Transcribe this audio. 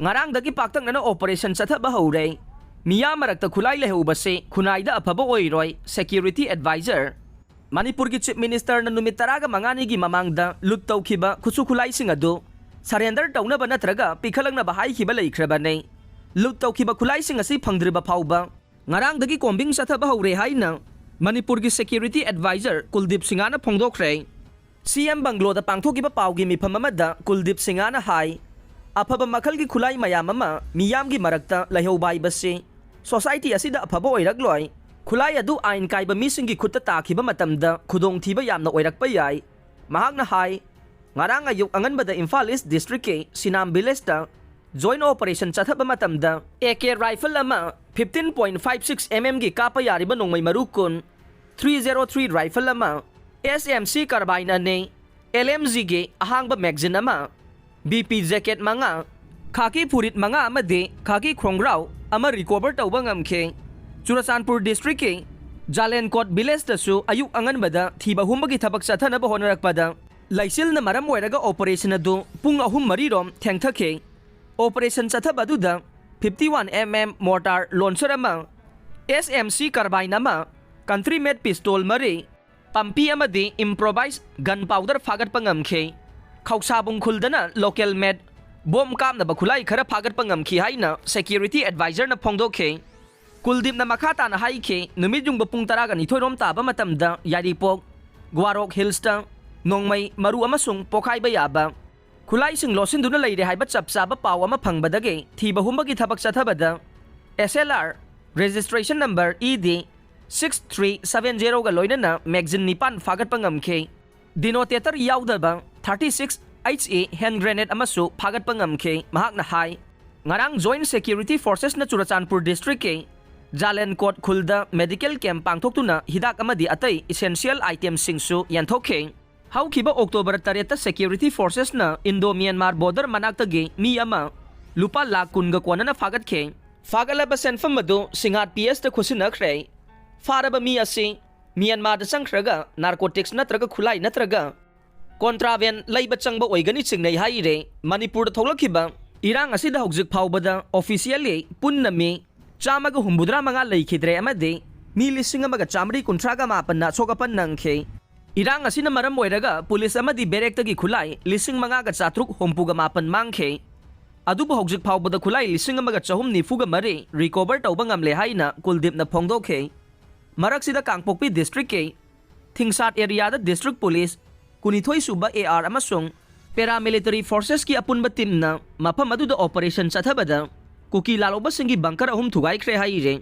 Ngarangdagi Paktaknana Operation Chathaba Houre, Miyam Marakta Khulai Leihoubasi, Khunnaida Afaba Oiroi, Security Advisor. Manipur ki Chief Minister na numit taraga mangani gi mamangda lut tawkhiba khusu khulai sing adu surrender tawnaba natraga pikhalang na bahay khiba leikhra nei. Lut tawkhiba khulai sing asi phangdriba phauba Ngarangdagi kombing Chathaba Houre haina Manipur ki Security Advisor Kuldip Singana phongdokhre. CM Banglo da pangthokiba pawgi mifam amada Kuldip Singana hai Afaba makhal gi khulai mayam ama Miyam gi marakta Leihoubasi society asida afaba oiragloi khulai adu ain kaiba mising gi khutta takhiba matamda khudong thiba yamna oirakpa yai mahakna hai ngarang ayuk anganbada Imphal East District ke Sinam Village ta joint operation chathaba matamda AK rifle ama 15.56 mm gi kapa yariba nongmai marukun 303 rifle ama SMC carbine ne LMG ge ahangba magazine ama BP jacket manga khaki phurit manga amade khaki khrongrau ama recover tawba ngamkhe Churachandpur district ke Jalenkot village tasu ayuk anganbada thiba humbagi thabak chathanaba honarakpada laisil na maram oiraga operation adu pung ahum marirom thengthakhe operation chathabaduda 51 mm mortar launcher ama SMC carbine ama country made pistol mari pampi amadi improvised gunpowder fagat pangamkhe Khausabung khuldana local made bom kamna bakhulai khara fagat pangamkhi haina security advisor na phongdokhe Kuldip na makata na haike numidjung bapung taraga ni thoirom taba matamda yaripok Guarok Hills ta nongmai maru amasung pokhai bayaba khulai sing losin duna leire haiba chapchaba paw ama phangbadage thiba humbagi thabak chathabada SLR registration number ED 6370 ga loinana magazine nipan fagat pangamkhe denotator yaudaba 36 HA hand grenade amasu fagat pangamkhe mahakna hai ngarang joint security forces na Churachandpur district ke Jalenkot khulda medical camp pangthoktuna hidak amadi atai essential item singsu yanthokhe haukiba October 3 ta security forces na Indo Myanmar border manakta ge mi ama lupa lakh kun ga kwanana fagat khe fagalaba senfam madu singat PS ta khusinakre faraba mi asi Myanmar da sangkhraga narcotics natraga khulai natraga contraband leiba changba oigani chingnei haire Manipur da tholakhiba irang asida hojik phawbada officially punnami chamaga humbudra manga leikhidre amade mi lising amaga chamri kunthraga mapanna chokapan nangkhe irang asina maram oiraga police amadi berekta gi khulai lising manga ga chatruk hompuga mapan mangkhe adubu hojik phawbada khulai lising amaga chahum nifuga mare recover tawba ngamle haina Kuldip na phongdokhe Maraksida Kangpokpi district ke Thingsat area da district police kunithoi suba AR amasung paramilitary forces ki apunba team na mapam adu da operation chathabada kuki laloba singi bunker ahum thugai khre haire